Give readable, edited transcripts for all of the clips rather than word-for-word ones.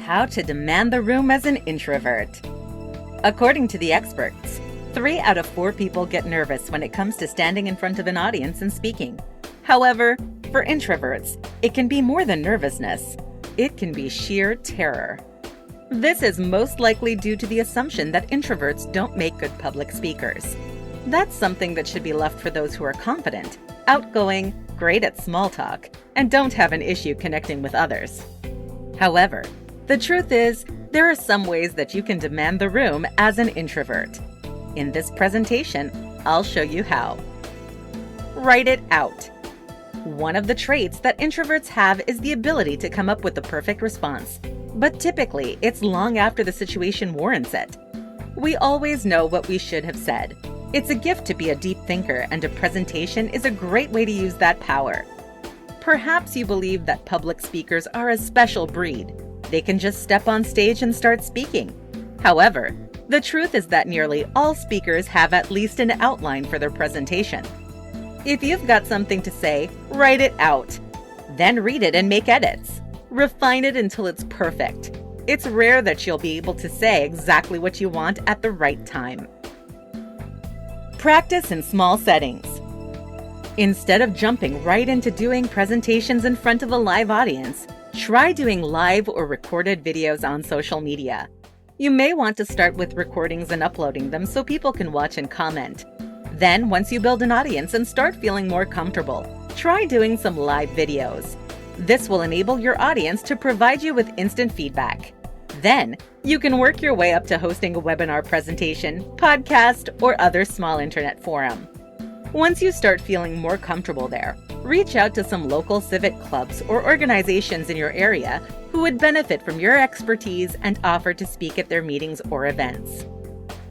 How to demand the room as an introvert. According to the experts, 3 out of 4 people get nervous when it comes to standing in front of an audience and speaking. However, for introverts, it can be more than nervousness. It can be sheer terror. This is most likely due to the assumption that introverts don't make good public speakers. That's something that should be left for those who are confident, outgoing, great at small talk, and don't have an issue connecting with others. However, the truth is, there are some ways that you can demand the room as an introvert. In this presentation, I'll show you how. Write it out. One of the traits that introverts have is the ability to come up with the perfect response, but typically it's long after the situation warrants it. We always know what we should have said. It's a gift to be a deep thinker, and a presentation is a great way to use that power. Perhaps you believe that public speakers are a special breed. They can just step on stage and start speaking. However, the truth is that nearly all speakers have at least an outline for their presentation. If you've got something to say, write it out. Then read it and make edits. Refine it until it's perfect. It's rare that you'll be able to say exactly what you want at the right time. Practice in small settings. Instead of jumping right into doing presentations in front of a live audience, try doing live or recorded videos on social media. You may want to start with recordings and uploading them so people can watch and comment. Then, once you build an audience and start feeling more comfortable, try doing some live videos. This will enable your audience to provide you with instant feedback. Then, you can work your way up to hosting a webinar presentation, podcast, or other small internet forum. Once you start feeling more comfortable there, reach out to some local civic clubs or organizations in your area who would benefit from your expertise and offer to speak at their meetings or events.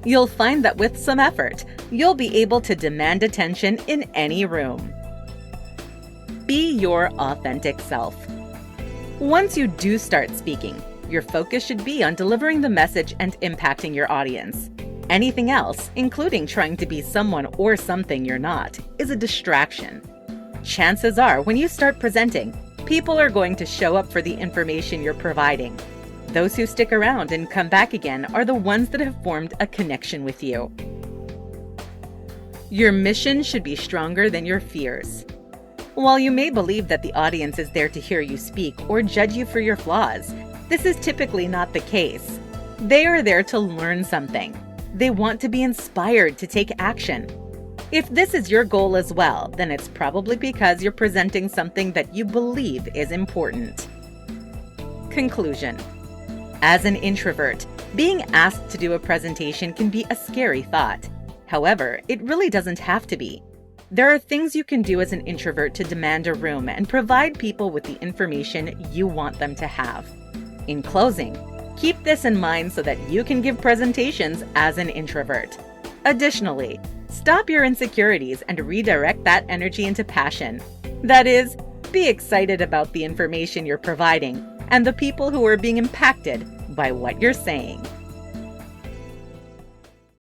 You'll find that with some effort, you'll be able to demand attention in any room. Be your authentic self. Once you do start speaking, your focus should be on delivering the message and impacting your audience. Anything else, including trying to be someone or something you're not, is a distraction. Chances are, when you start presenting, people are going to show up for the information you're providing. Those who stick around and come back again are the ones that have formed a connection with you. Your mission should be stronger than your fears. While you may believe that the audience is there to hear you speak or judge you for your flaws, this is typically not the case. They are there to learn something. They want to be inspired to take action. If this is your goal as well, then it's probably because you're presenting something that you believe is important. Conclusion. As an introvert, being asked to do a presentation can be a scary thought. However, it really doesn't have to be. There are things you can do as an introvert to demand a room and provide people with the information you want them to have. In closing, keep this in mind so that you can give presentations as an introvert. Additionally, stop your insecurities and redirect that energy into passion. That is, be excited about the information you're providing and the people who are being impacted by what you're saying.